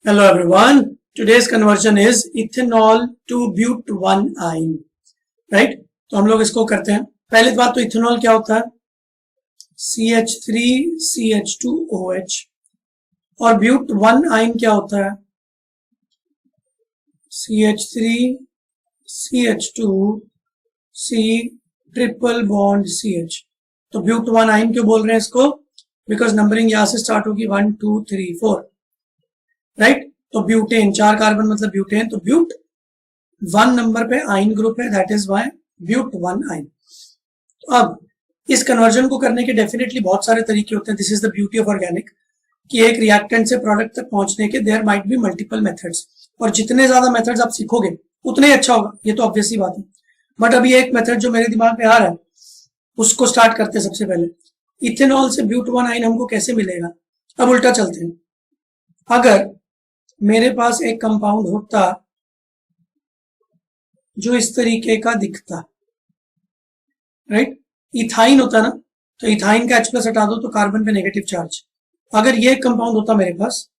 Hello everyone. Today's conversion is ethanol to but1-ine. Right, तो हम लोग इसको करते हैं. पहली बात तो इथेनॉल क्या होता है? CH3CH2OH. और but1-ine क्या होता है? CH3CH2C triple bond CH. तो but1-ine क्यों बोल रहे हैं इसको? बिकॉज नंबरिंग यहां से स्टार्ट होगी 1 2 3 4. राइट, तो ब्यूटेन 4 कार्बन मतलब ब्यूटेन. तो ब्यूट 1 नंबर पे आइन ग्रुप है, दैट इज वाई but1-ine. तो अब इस कन्वर्जन को करने के डेफिनेटली बहुत सारे तरीके होते हैं. This is the beauty of organic कि एक रिएक्टेंट से प्रोडक्ट तक पहुंचने के there might be multiple methods, और जितने ज्यादा मेथड्स आप सीखोगे उतने ही अच्छा होगा. ये तो ऑब्वियस ही बात है. बट अभी एक मेथड जो मेरे दिमाग में आ रहा है उसको स्टार्ट करते हैं. सबसे पहले इथेनॉल से but1-ine हमको कैसे मिलेगा? अब उल्टा चलते हैं. अगर मेरे पास एक कंपाउंड होता जो इस तरीके का दिखता, राइट, इथाइन होता ना, तो इथाइन का H+ हटा दो तो कार्बन पे नेगेटिव चार्ज. अगर ये कंपाउंड होता मेरे पास,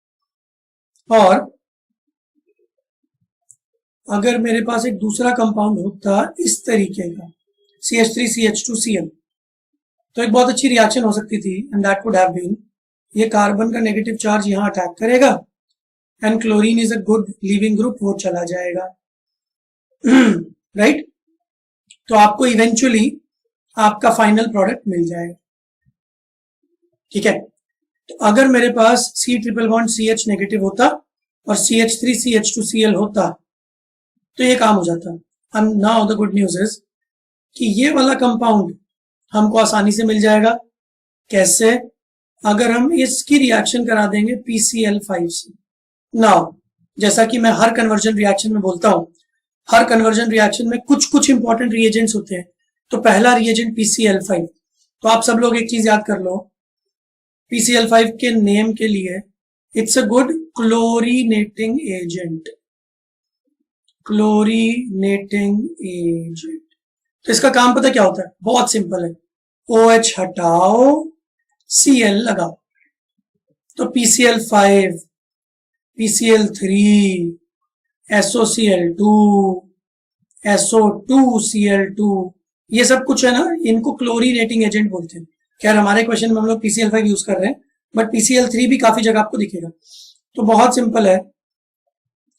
और अगर मेरे पास एक दूसरा कंपाउंड होता इस तरीके का CH3CH2Cl, तो एक बहुत अच्छी रिएक्शन हो सकती थी. And that would have been, ये कार्बन का नेगेटिव चार्ज यहां अटैक करेगा and chlorine is a good leaving group, वो चला जाएगा. राइट, तो आपको इवेंचुअली आपका फाइनल प्रोडक्ट मिल जाएगा. ठीक है, तो अगर मेरे पास C triple bond CH negative होता और CH3CH2Cl होता तो ये काम हो जाता. And now the good news is कि ये वाला कंपाउंड हमको आसानी से मिल जाएगा. कैसे? अगर हम इसकी रिएक्शन करा देंगे PCl5 से. नाउ जैसा कि मैं हर कन्वर्जन रिएक्शन में बोलता हूं, हर कन्वर्जन रिएक्शन में कुछ कुछ इंपॉर्टेंट रिएजेंट्स होते हैं. तो पहला रिएजेंट PCl5. तो आप सब लोग एक चीज याद कर लो, PCl5 के नेम के लिए it's a good chlorinating agent. Chlorinating agent. तो इसका काम पता क्या होता है? बहुत सिंपल है. OH हटाओ, Cl लगाओ. तो PCl5, PCl3, SOCl2, SO2Cl2, ये सब कुछ है ना, इनको क्लोरीनेटिंग एजेंट बोलते हैं. खैर हमारे क्वेश्चन में हम लोग PCl5 यूज कर रहे हैं, बट PCl3 भी काफी जगह आपको दिखेगा. तो बहुत सिंपल है.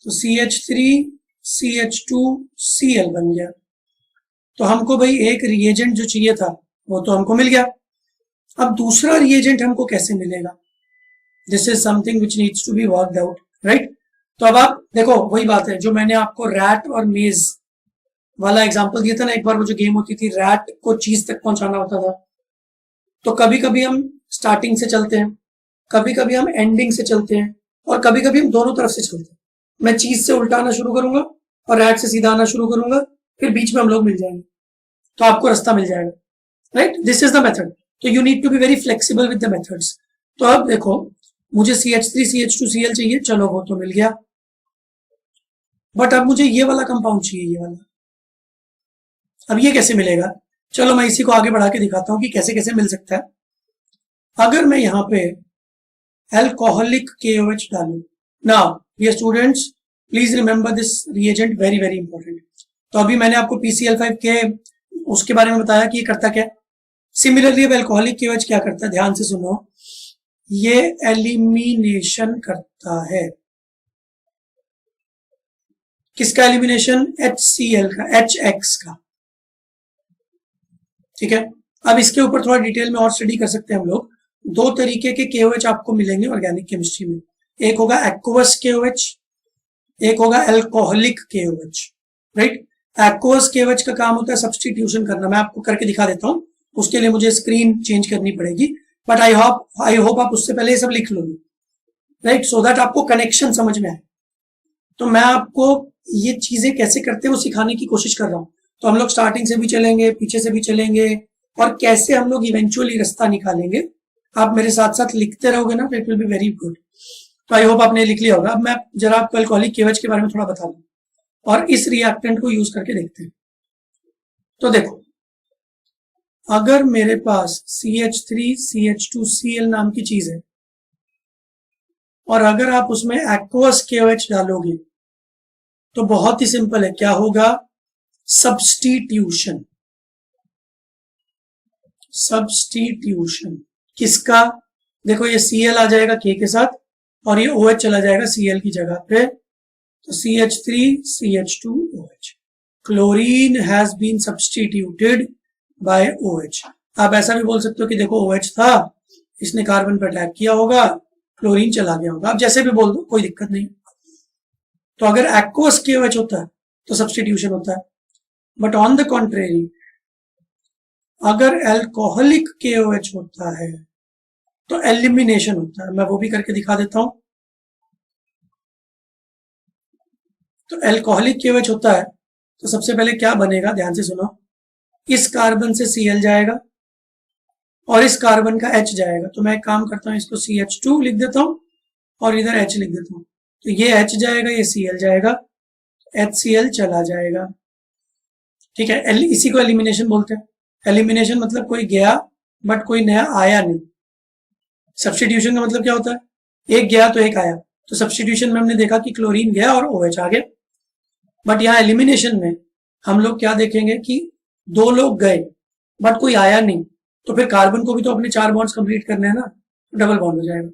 तो CH3CH2Cl बन गया. तो हमको भाई एक रिएजेंट जो चाहिए था वो तो हमको मिल गया. अब दूसरा रिएजेंट हमको कैसे मिलेगा? This is something which needs to be worked out. Right, तो अब आप देखो, वही बात है जो मैंने आपको रैट और मेज वाला एग्जांपल दिया था ना एक बार, वो जो गेम होती थी, रैट को चीज तक पहुंचाना होता था. तो कभी कभी हम स्टार्टिंग से चलते हैं, कभी कभी हम एंडिंग से चलते हैं, और कभी कभी हम दोनों तरफ से चलते हैं. मैं चीज से उल्टा आना शुरू करूंगा और रैट से सीधा आना शुरू करूंगा, फिर बीच में हम लोग मिल जाएंगे, तो आपको रास्ता मिल जाएगा. Right, this is the method. तो you need to be very flexible with the methods. तो अब देखो, मुझे CH3CH2Cl चाहिए, चलो वो तो मिल गया. बट अब मुझे ये वाला कंपाउंड चाहिए, ये वाला. अब ये कैसे मिलेगा? चलो मैं इसी को आगे बढ़ा के दिखाता हूं कि कैसे कैसे मिल सकता है. अगर मैं यहां पे अल्कोहलिक KOH डालूं. नाउ ये students please remember this reagent, very very important. तो अभी मैंने आपको PCl5 के उसके बारे में बताया कि ये करता क्या. सिमिलरली अब अल्कोहलिक KOH क्या करता है, ध्यान से सुनो. ये एलिमिनेशन करता है. किसका एलिमिनेशन? HCl का, HX का. ठीक है, अब इसके ऊपर थोड़ा डिटेल में और स्टडी कर सकते हैं हम लोग. दो तरीके के KOH आपको मिलेंगे ऑर्गेनिक केमिस्ट्री में. एक होगा एक्वस KOH, एक होगा alcoholic KOH. Right, aqueous KOH का काम होता है सब्स्टिट्यूशन करना. मैं आपको करके दिखा देता हूं, उसके लिए मुझे स्क्रीन चेंज करनी पड़ेगी, बट आई होप आप उससे पहले ये सब लिख लोगे. राइट, सो दैट आपको कनेक्शन समझ में आए. तो मैं आपको ये चीजें कैसे करते हैं वो सिखाने की कोशिश कर रहा हूं. तो हम लोग स्टार्टिंग से भी चलेंगे, पीछे से भी चलेंगे, और कैसे हम लोग इवेंचुअली रास्ता निकालेंगे. आप मेरे साथ साथ लिखते रहोगे ना, it will be very good. तो आई होप आपने लिख लिया होगा. अब मैं जरा आपको अल्कोहलिक KOH के बारे में थोड़ा बता दूं और इस रिएक्टेंट को यूज करके देखते हैं. तो देखो, अगर मेरे पास CH3CH2Cl नाम की चीज है, और अगर आप उसमें एक्वस KOH डालोगे तो बहुत ही सिंपल है, क्या होगा, सब्स्टिट्यूशन। सब्स्टिट्यूशन किसका, देखो ये Cl आ जाएगा K के साथ और ये OH चला जाएगा Cl की जगह पे, तो CH3CH2OH, chlorine has been substituted by OH। आप ऐसा भी बोल सकते हो कि देखो OH था, इसने कार्बन पर अटैक किया होगा, क्लोरीन चला गया होगा, आप जैसे भी बोल दो, कोई दिक्कत नहीं। तो अगर एक्वस KOH होता है तो सब्स्टिट्यूशन होता है, बट ऑन द कॉन्ट्रेरी अगर अल्कोहलिक KOH होता है तो एलिमिनेशन होता है। मैं वो भी करके दिखा देता हूं। तो अल्कोहलिक KOH होता है तो सबसे पहले क्या बनेगा, ध्यान से सुनो, इस कार्बन से Cl जाएगा और इस कार्बन का H जाएगा। तो मैं एक काम करता हूं, इसको CH2 लिख देता हूं और इधर H लिख देता हूं। तो ये H जाएगा, ये Cl जाएगा, HCl चला जाएगा, ठीक है। इसी को एलिमिनेशन बोलते हैं। एलिमिनेशन मतलब कोई गया बट कोई नया आया नहीं। सब्स्टिट्यूशन का मतलब क्या होता है, एक गया तो एक आया। तो सब्स्टिट्यूशन में हमने देखा कि क्लोरीन गया और OH आ गया, बट यहाँ एलिमिनेशन में हम लोग क्या देखेंगे कि दो लोग गए बट कोई आया नहीं, तो फिर कार्बन को भी तो अपने 4 बॉन्ड्स कंप्लीट करने हैं ना, तो डबल बॉन्ड हो जाएगा,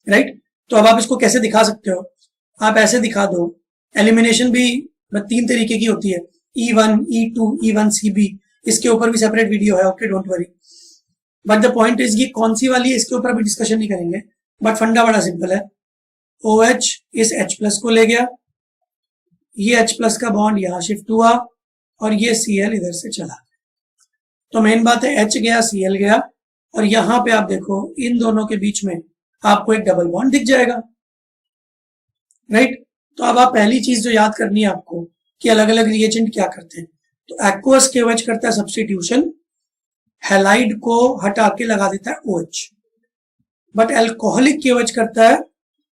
राइट। तो अब आप इसको कैसे दिखा सकते हो, आप ऐसे दिखा दो। एलिमिनेशन भी 3 तरीके की होती है, E1, E2, E1CB, इसके ऊपर भी सेपरेट वीडियो है, okay, don't worry. But the point is, ये कौन सी वाली है इसके ऊपर अभी डिस्कशन नहीं करेंगे, बट फंडा बड़ा सिंपल है। OH इस H+ को ले गया, ये H+ का बॉन्ड यहां शिफ्ट हुआ और ये Cl इधर से चला गया। तो मेन बात है, H गया, Cl गया, और यहां पे आप देखो इन दोनों के बीच में आपको एक डबल बॉन्ड दिख जाएगा, राइट। तो अब आप पहली चीज जो याद करनी है आपको कि अलग अलग रिएजेंट क्या करते हैं। तो एक्वस KOH करता है सब्स्टिट्यूशन, हैलाइड को हटा के लगा देता है OH, बट अल्कोहलिक KOH करता है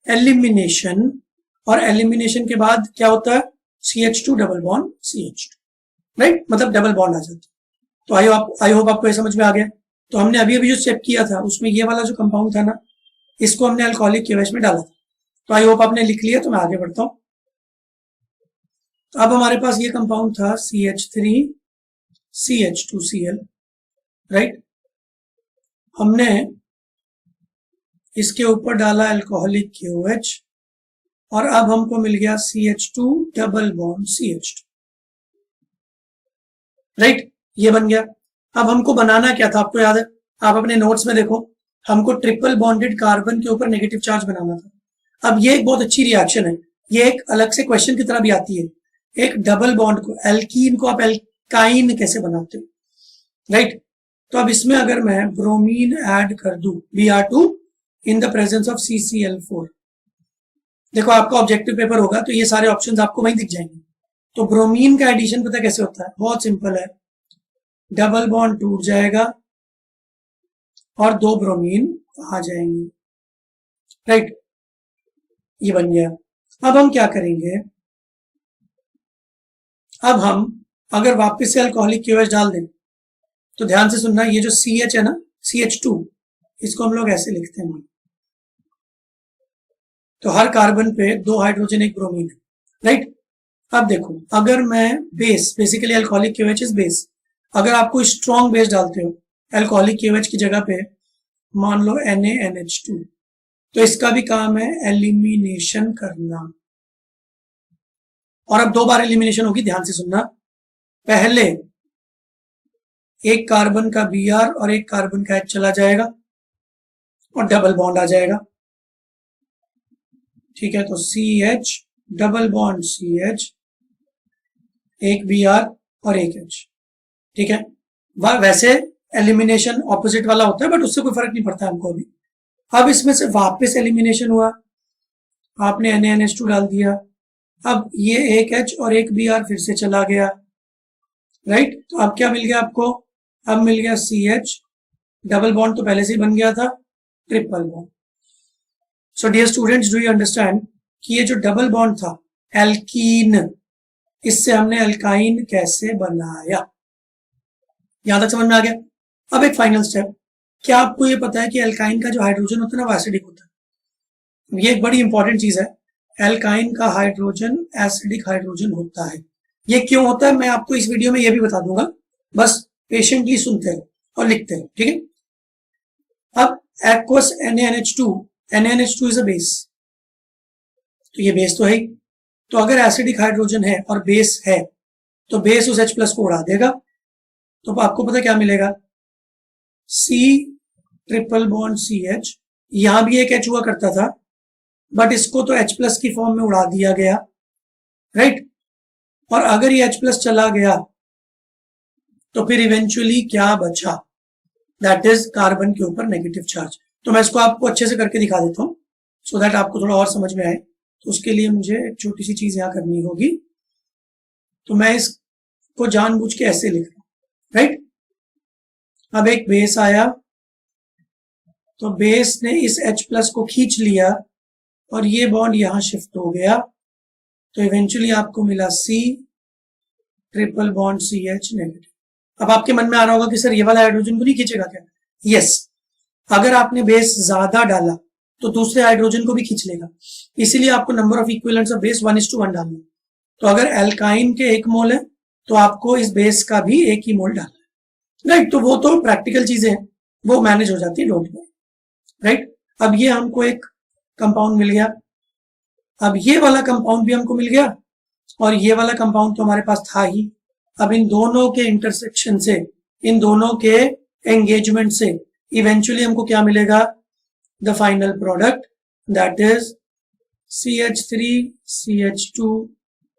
एलिमिनेशन, और एलिमिनेशन के बाद क्या होता है, CH2 double bond CH2, right, मतलब डबल बॉन्ड आ जाता है। तो आई होप आपको ये समझ में आ गया। तो हमने अभी अभी जो स्टेप किया था उसमें ये वाला जो कंपाउंड था ना, इसको हमने अल्कोहलिक KOH में डाला था। तो आई होप आपने लिख लिया। तो मैं आगे बढ़ता हूं। अब हमारे पास ये कंपाउंड था CH3CH2Cl, राइट। हमने इसके ऊपर डाला अल्कोहलिक KOH और अब हमको मिल गया CH2 double bond CH2, right, ये बन गया। अब हमको बनाना क्या था, आपको याद है, आप अपने नोट्स में देखो, हमको ट्रिपल बॉन्डेड कार्बन के ऊपर नेगेटिव चार्ज बनाना था। अब ये एक बहुत अच्छी रिएक्शन है, ये एक अलग से क्वेश्चन की तरह भी आती है। एक डबल बॉन्ड को, एल्कीन को आप एल्काइन कैसे बनाते हो, राइट। तो अब इसमें अगर मैं ब्रोमीन ऐड कर दूं, Br2 in the presence of CCl4, देखो आपका ऑब्जेक्टिव पेपर होगा तो ये सारे ऑप्शंस आपको वहीं दिख जाएंगे। तो ब्रोमीन का एडिशन पता कैसे होता है, बहुत सिंपल है, डबल बॉन्ड टूट जाएगा और 2 ब्रोमीन आ जाएंगे, राइट, ये बन गया। अब हम क्या करेंगे, अब हम अगर वापस से अल्कोहलिक KOH डाल दें तो ध्यान से सुनना, ये जो CH है ना, CH2, इसको हम लोग ऐसे लिखते हैं। तो हर कार्बन पे 2 हाइड्रोजन 1 ब्रोमीन, राइट। अब देखो, अगर मैं base, basically alcoholic KOH is base, अगर आपको स्ट्रॉन्ग बेस डालते हो अल्कोहलिक KOH की जगह पे, मान लो NaNH2, तो इसका भी काम है एलिमिनेशन करना। और अब 2 बार एलिमिनेशन होगी, ध्यान से सुनना। पहले एक कार्बन का Br और एक कार्बन का H चला जाएगा और डबल बॉन्ड आ जाएगा, ठीक है। तो CH डबल बॉन्ड CH, एक Br और एक H, ठीक है। वैसे एलिमिनेशन ऑपोजिट वाला होता है, बट उससे कोई फर्क नहीं पड़ता हमको अभी। अब इसमें से वापस एलिमिनेशन हुआ, आपने NaNH2 डाल दिया, अब ये एक H और एक Br फिर से चला गया, राइट। तो अब क्या मिल गया आपको, अब मिल गया CH डबल बॉन्ड, तो पहले से ही बन गया था, triple bond. So dear students, do you understand कि ये जो डबल बॉन्ड था एल्कीन, इससे हमने अल्काइन कैसे बनाया, यहां तक समझ में आ गया। अब एक फाइनल स्टेप, क्या आपको ये पता है कि अल्काइन का जो हाइड्रोजन होता है ना, वो एसिडिक होता है। ये एक बड़ी इंपॉर्टेंट चीज है, एल्काइन का हाइड्रोजन एसिडिक हाइड्रोजन होता है। ये क्यों होता है मैं आपको इस वीडियो में ये भी बता दूंगा, बस पेशेंटली सुनते रहो और लिखते रहो, ठीक है। अब aqueous NaNH2, NaNH2 is a base, तो ये बेस तो है ही, तो अगर एसिडिक हाइड्रोजन है और बेस है तो बेस उस H+ को उड़ा देगा, तो आपको पता क्या मिलेगा, C ट्रिपल बॉन्ड CH, यहां भी एक H हुआ करता था बट इसको तो H+ की फॉर्म में उड़ा दिया गया, राइट। और अगर ये H+ चला गया तो फिर इवेंचुअली क्या बचा, दैट इज कार्बन के ऊपर नेगेटिव चार्ज। तो मैं इसको आपको अच्छे से करके दिखा देता हूं सो दैट आपको थोड़ा और समझ में आए। तो उसके लिए मुझे एक छोटी सी चीज यहां करनी होगी, तो मैं इसको जानबूझ के ऐसे लिख रहा हूं, राइट। अब एक बेस आया, तो बेस ने इस H+ को खींच लिया और ये बॉन्ड यहां शिफ्ट हो गया, तो इवेंचुअली आपको मिला C triple bond CH negative. अब आपके मन में आ रहा होगा कि सर ये वाला हाइड्रोजन को नहीं खींचेगा क्या? यस, अगर आपने बेस ज्यादा डाला तो दूसरे हाइड्रोजन को भी खींच लेगा, इसीलिए आपको number of equivalents of base 1:1 डालना। तो अगर एल्काइन के 1 मोल है तो आपको इस बेस का भी 1 ही मोल डालना है, राइट। तो वो तो प्रैक्टिकल चीजें हैं, वो मैनेज हो जाती है, डोंट वरी, राइट। अब ये हमको एक कंपाउंड मिल गया, अब ये वाला कंपाउंड भी हमको मिल गया और ये वाला कंपाउंड तो हमारे पास था ही। अब इन दोनों के इंटरसेक्शन से, इन दोनों के एंगेजमेंट से इवेंचुअली हमको क्या मिलेगा, the final product, that is CH3 CH2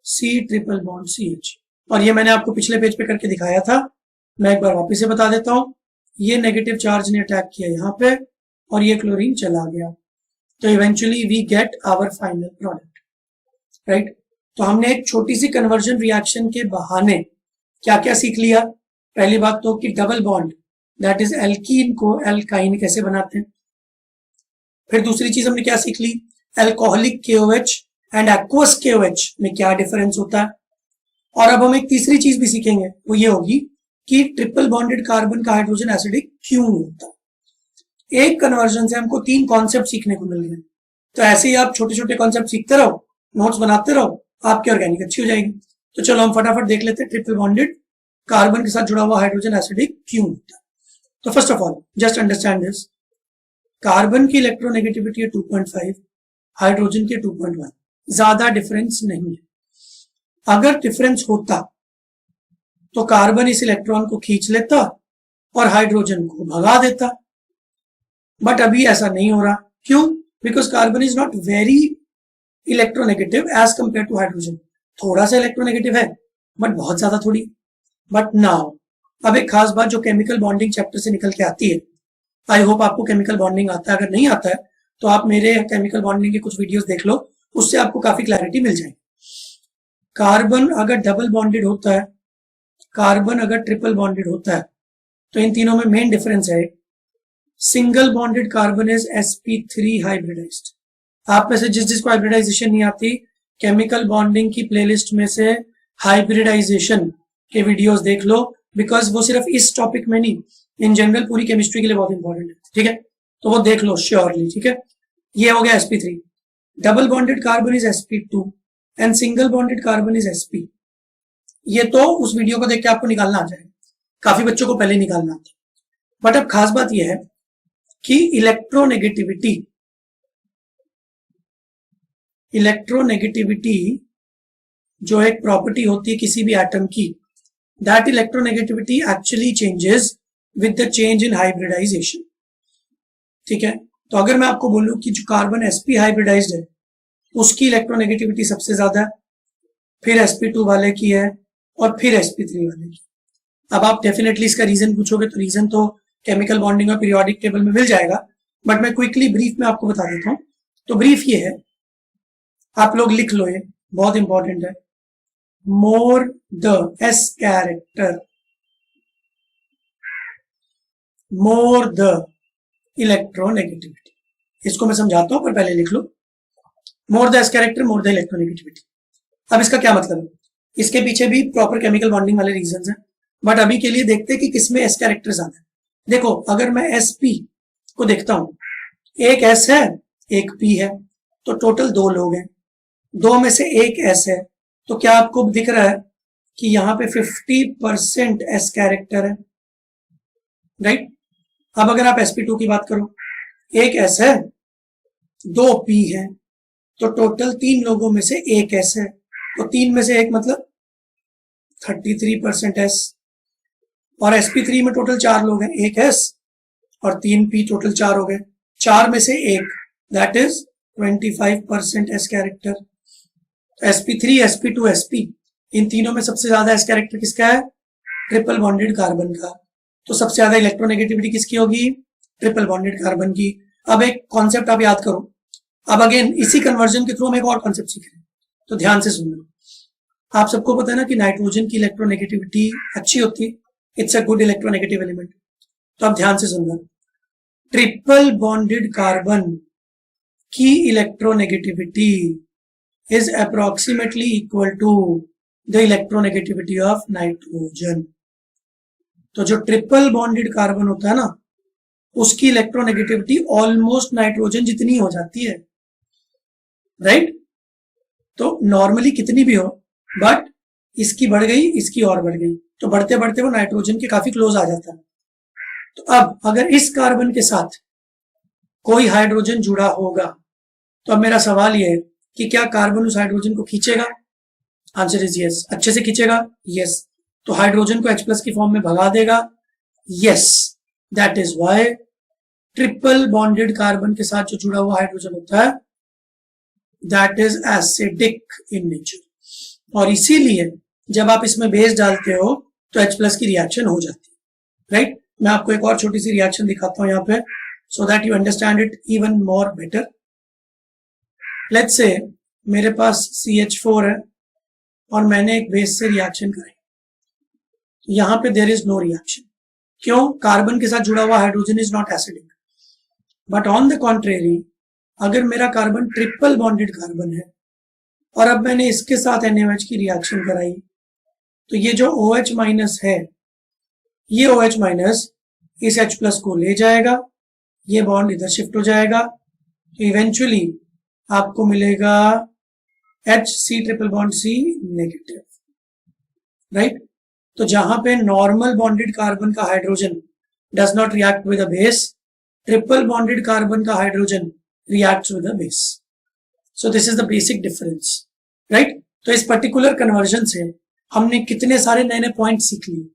C triple bond CH। और ये मैंने आपको पिछले पेज पे करके दिखाया था, मैं एक बार वापस से बता देता हूं। ये नेगेटिव चार्ज ने अटैक किया यहां पे और ये क्लोरीन चला गया, तो eventually we get our final product, right. तो हमने एक छोटी सी कन्वर्जन रिएक्शन के बहाने क्या क्या सीख लिया। पहली बात तो कि double bond, that is alkene को एल्काइन कैसे बनाते हैं। फिर दूसरी चीज हमने क्या सीख ली, alcoholic KOH and aqueous KOH में क्या डिफरेंस होता है। और अब हम एक तीसरी चीज भी सीखेंगे, वो ये होगी कि ट्रिपल बॉन्डेड कार्बन का हाइड्रोजन एसिडिक क्यों होता है। एक कन्वर्जन से हमको 3 कॉन्सेप्ट सीखने को मिल गए, तो ऐसे ही आप छोटे छोटे कॉन्सेप्ट सीखते रहो, नोट्स बनाते रहो, आपकी ऑर्गेनिक अच्छी हो जाएगी। तो चलो हम फटाफट देख लेते हैं ट्रिपल बॉन्डेड कार्बन के साथ जुड़ा हुआ हाइड्रोजन एसिडिक क्यों होता है। तो first of all just understand this, carbon की इलेक्ट्रोनेगेटिविटी है 2.5, हाइड्रोजन की 2.1, ज्यादा डिफरेंस नहीं है। अगर डिफरेंस होता तो कार्बन इस इलेक्ट्रॉन को खींच लेता और हाइड्रोजन को भगा देता, बट अभी ऐसा नहीं हो रहा। क्यों? Because carbon is not very electronegative as compare to hydrogen. थोड़ा सा इलेक्ट्रोनेगेटिव है बट बहुत ज्यादा थोड़ी। बट नाउ अब एक खास बात जो केमिकल बॉन्डिंग चैप्टर से निकल के आती है, आई होप आपको केमिकल बॉन्डिंग आता है, अगर नहीं आता है तो आप मेरे केमिकल बॉन्डिंग के कुछ वीडियोस देख लो, उससे आपको काफी क्लैरिटी मिल जाएगी। कार्बन अगर डबल बॉन्डेड होता है, कार्बन अगर ट्रिपल बॉन्डेड होता है, तो इन तीनों में मेन डिफरेंस है, single bonded carbon is sp3 hybridised. आप में से जिसको हाइब्रिडाइजेशन नहीं आती, केमिकल बॉन्डिंग की प्लेलिस्ट में से हाइब्रिडाइजेशन के वीडियोस देख लो, बिकॉज वो सिर्फ इस टॉपिक में नहीं, इन जनरल पूरी केमिस्ट्री के लिए बहुत इंपॉर्टेंट है, ठीक है। तो वो देख लो श्योरली, ठीक है। ये हो गया sp3, double bonded carbon is sp2 and single bonded carbon is sp। ये तो उस वीडियो को देख के आपको निकालना आ जाएगा, काफी बच्चों को पहले निकालना आता है। बट अब खास बात यह है कि इलेक्ट्रोनेगेटिविटी जो एक प्रॉपर्टी होती है किसी भी एटम की, that electronegativity actually changes with the change in hybridisation, ठीक है। तो अगर मैं आपको बोलूं कि जो कार्बन sp हाइब्रिडाइज्ड है उसकी इलेक्ट्रोनेगेटिविटी सबसे ज्यादा है, फिर sp2 वाले की है और फिर sp3 वाले की। अब आप डेफिनेटली इसका रीजन पूछोगे तो रीजन तो केमिकल बॉन्डिंग और पीरियोडिक टेबल में मिल जाएगा, बट मैं क्विकली ब्रीफ में आपको बता देता हूं। तो ब्रीफ ये है, आप लोग लिख लो, ये बहुत इंपॉर्टेंट है, more the S character, more the electronegativity. इसको मैं समझाता हूं पर पहले लिख लो, more the S character more the electronegativity. अब इसका क्या मतलब है, इसके पीछे भी प्रॉपर केमिकल बॉन्डिंग वाले रीजंस हैं, बट अभी के लिए देखते हैं कि किसमें S कैरेक्टर ज्यादा है। देखो अगर मैं sp को देखता हूं, एक S है एक P है, तो टोटल 2 लोग हैं, 2 में से एक एस है, तो क्या आपको दिख रहा है कि यहाँ पे 50% एस कैरेक्टर है, राइट। अब अगर आप sp2 की बात करो, एक एस है, 2 पी है, तो टोटल 3 लोगों में से एक एस है, तो 3 में से एक मतलब 33% एस। और sp3 में टोटल 4 लोग हैं, एक एस और 3 पी, टोटल 4 हो गए, 4 में से एक, that is 25% S character. sp3, sp2, sp, इन तीनों में सबसे ज्यादा एस कैरेक्टर किसका है? ट्रिपल बॉन्डेड कार्बन का। तो सबसे ज्यादा इलेक्ट्रोनेगेटिविटी किसकी होगी? ट्रिपल बॉन्डेड कार्बन की। अब एक कॉन्सेप्ट आप याद करो, अब अगेन इसी कन्वर्जन के थ्रू हम एक और कॉन्सेप्ट सीख रहे हैं, तो ध्यान से सुनना। आप सबको पता है ना कि नाइट्रोजन की इलेक्ट्रोनेगेटिविटी अच्छी होती है, it's a good electronegative element. तो आप ध्यान से सुनना, ट्रिपल बॉन्डेड कार्बन की electronegativity is approximately equal to the electronegativity of nitrogen. तो जो ट्रिपल बॉन्डेड कार्बन होता है ना, उसकी इलेक्ट्रोनेगेटिविटी ऑलमोस्ट नाइट्रोजन जितनी हो जाती है, राइट। तो नॉर्मली कितनी भी हो, बट इसकी बढ़ गई, इसकी और बढ़ गई, तो बढ़ते बढ़ते वो नाइट्रोजन के काफी क्लोज आ जाता है। तो अब अगर इस कार्बन के साथ कोई हाइड्रोजन जुड़ा होगा, तो अब मेरा सवाल यह है कि क्या कार्बन उस हाइड्रोजन को खींचेगा? Answer is yes. अच्छे से खींचेगा? यस। तो हाइड्रोजन को H+ की फॉर्म में भगा देगा? Yes. That is why triple bonded carbon के साथ जो जुड़ा हुआ हाइड्रोजन होता है, that is acidic in nature. और इसीलिए जब आप इसमें बेस डालते हो तो H+ की रिएक्शन हो जाती है, राइट। मैं आपको एक और छोटी सी रिएक्शन दिखाता हूं यहाँ पे, so that you understand it even more better. Let's say मेरे पास CH4 है और मैंने एक बेस से रिएक्शन कराई, यहाँ पे देयर इज नो रिएक्शन। क्यों? कार्बन के साथ जुड़ा हुआ hydrogen is not acidic. But on the contrary, अगर मेरा कार्बन ट्रिपल बॉन्डेड कार्बन है और अब मैंने इसके साथ NaOH की रिएक्शन कराई, तो ये जो OH- है, ये OH- इस H+ को ले जाएगा, ये बॉन्ड इधर शिफ्ट हो जाएगा, तो इवेंचुअली आपको मिलेगा HC triple bond C negative, right. तो जहां पे नॉर्मल बॉन्डेड कार्बन का hydrogen does not react with a base, triple bonded carbon का hydrogen reacts with a base. So this is the basic difference, right. तो इस particular conversion से हमने कितने सारे नए नए पॉइंट सीख लिए।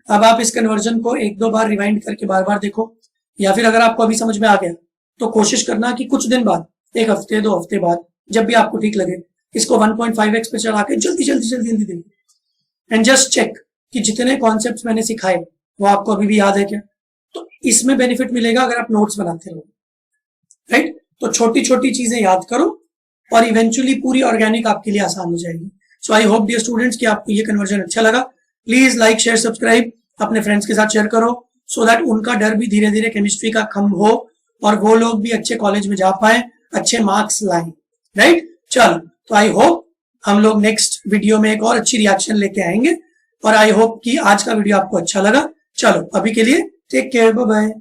अब आप इस कन्वर्जन को 1-2 बार रिवाइंड करके बार बार देखो, या फिर अगर आपको अभी समझ में आ गया तो कोशिश करना कि कुछ दिन बाद, 1 हफ्ते 2 हफ्ते बाद, जब भी आपको ठीक लगे, इसको 1.5x पे चढ़ा के जल्दी जल्दी जल्दी जल्दी देखो एंड जस्ट चेक कि जितने कॉन्सेप्ट्स मैंने सिखाए वो आपको अभी भी याद है क्या। तो इसमें बेनिफिट मिलेगा अगर आप नोट्स बनाते रहो, राइट। तो छोटी छोटी चीजें याद करो और इवेंचुअली पूरी ऑर्गेनिक आपके लिए आसान हो जाएगी। सो आई होप डियर स्टूडेंट्स कि आपको ये कन्वर्जन अच्छा लगा। प्लीज लाइक शेयर सब्सक्राइब अपने फ्रेंड्स के साथ शेयर करो, सो दैट उनका डर भी धीरे धीरे केमिस्ट्री का कम हो और वो लोग भी अच्छे कॉलेज में जा पाए, अच्छे मार्क्स लाएं, राइट। चलो, तो आई होप हम लोग नेक्स्ट वीडियो में एक और अच्छी रिएक्शन लेके आएंगे, और आई होप कि आज का वीडियो आपको अच्छा लगा। चलो, अभी के लिए टेक केयर, बाय बाय।